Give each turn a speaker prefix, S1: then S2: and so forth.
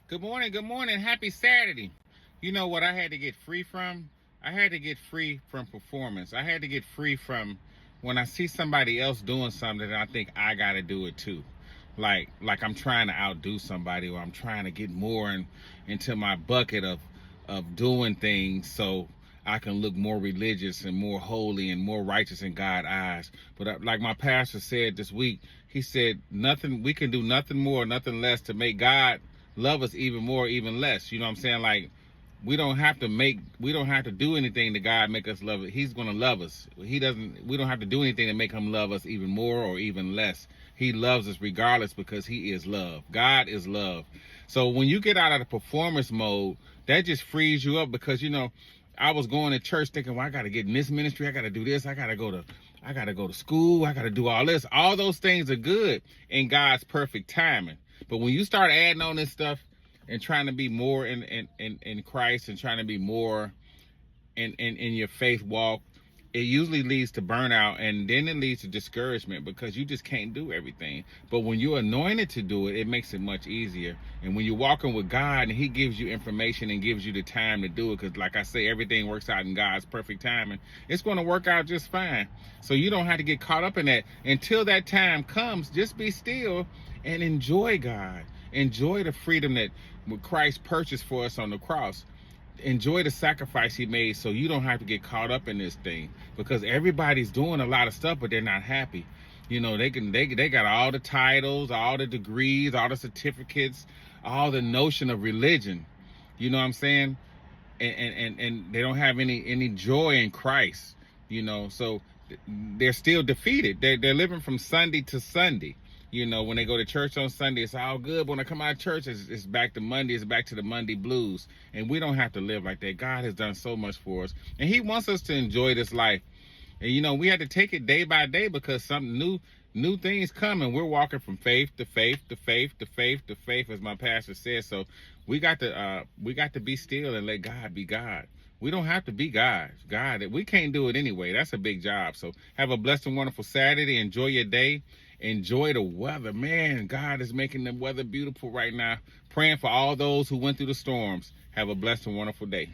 S1: Good morning, good morning. Happy Saturday. You know what I had to get free from? I had to get free from performance. I had to get free from when I see somebody else doing something, I think I got to do it too. Like I'm trying to outdo somebody, or I'm trying to get more into my bucket of doing things so I can look more religious and more holy and more righteous in God's eyes. But like my pastor said this week, he said we can do nothing more, nothing less to make God love us even more, even less. You know what I'm saying? Like, we don't have to do anything to God make us love it. He's going to love us. We don't have to do anything to make him love us even more or even less. He loves us regardless because he is love. God is love. So when you get out of the performance mode, that just frees you up because, I was going to church thinking, well, I got to get in this ministry. I got to do this. I got to go to school. I got to do all this. All those things are good in God's perfect timing. But when you start adding on this stuff and trying to be more in Christ and trying to be more in your faith walk, it usually leads to burnout, and then it leads to discouragement because you just can't do everything. But when you're anointed to do it, it makes it much easier. And when you're walking with God and he gives you information and gives you the time to do it, because like I say, everything works out in God's perfect timing, it's going to work out just fine. So you don't have to get caught up in that. Until that time comes, just be still and enjoy God. Enjoy the freedom that Christ purchased for us on the cross. Enjoy the sacrifice he made so you don't have to get caught up in this thing, because everybody's doing a lot of stuff but they're not happy. They got all the titles, all the degrees, all the certificates, all the notion of religion, you know what I'm saying, and they don't have any joy in Christ, so they're still defeated. They're living from Sunday to Sunday. When they go to church on Sunday, it's all good. But when I come out of church, it's back to Monday. It's back to the Monday blues. And we don't have to live like that. God has done so much for us. And he wants us to enjoy this life. And, we have to take it day by day because some new things come. And we're walking from faith to faith to faith to faith to faith, as my pastor said. So we got to be still and let God be God. We don't have to be God. We can't do it anyway. That's a big job. So have a blessed and wonderful Saturday. Enjoy your day. Enjoy the weather. Man, God is making the weather beautiful right now. Praying for all those who went through the storms. Have a blessed and wonderful day.